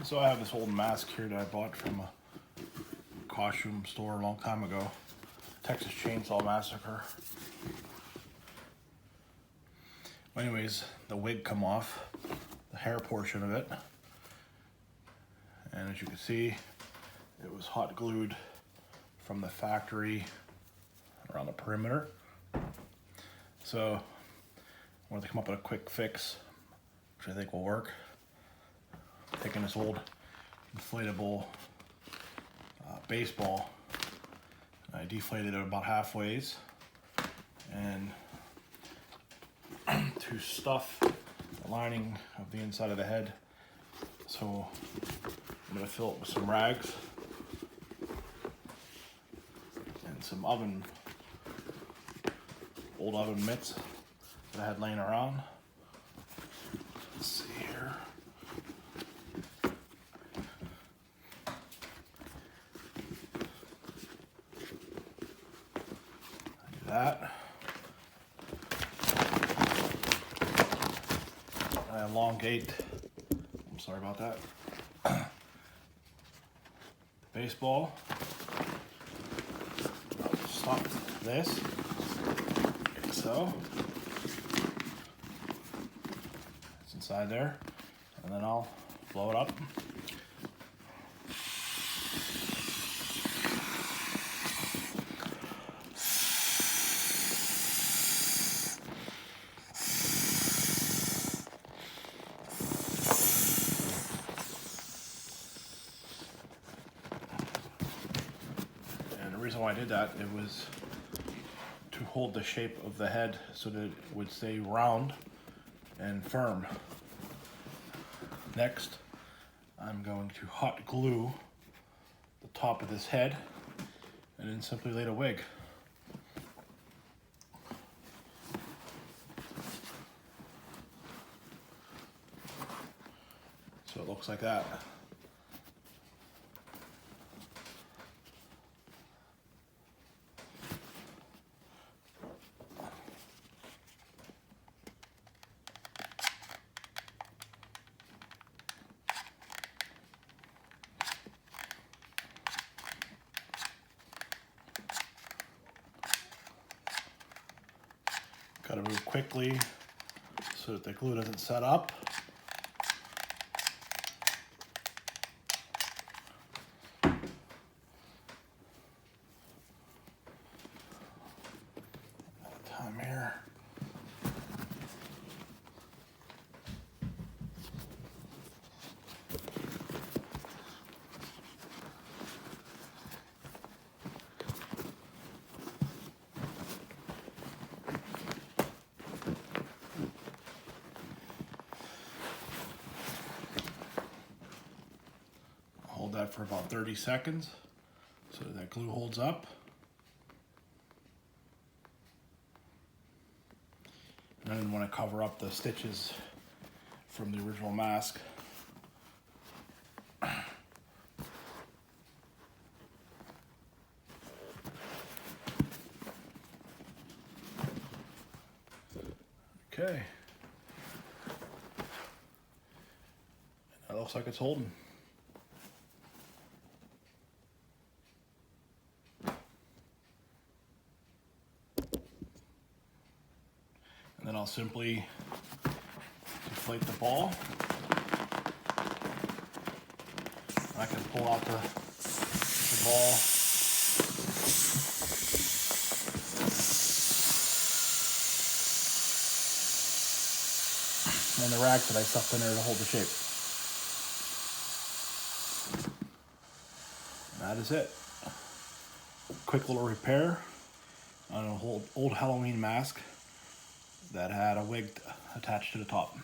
So I have this old mask here that I bought from a costume store a long time ago. Texas Chainsaw Massacre. Anyways, the wig come off, the hair portion of it. And as you can see, it was hot glued from the factory around the perimeter. So I wanted to come up with a quick fix, which I think will work. Taking this old inflatable baseball, I deflated it about halfways, and to stuff the lining of the inside of the head. So I'm going to fill it with some rags and some old oven mitts that I had laying around. Let's see here. That. I elongate, I'm sorry about that, the baseball. I'll stop this, like so. It's inside there, and then I'll blow it up. The reason why I did that, it was to hold the shape of the head so that it would stay round and firm. Next, I'm going to hot glue the top of this head and then simply lay the wig. So it looks like that. Gotta move quickly so that the glue doesn't set up. Time here. Hold that for about 30 seconds so that glue holds up. And I didn't want to cover up the stitches from the original mask. Okay. That looks like it's holding. And then I'll simply deflate the ball. I can pull out the ball. And the rags that I stuffed in there to hold the shape. And that is it. Quick little repair on an old Halloween mask that had a wig attached to the top.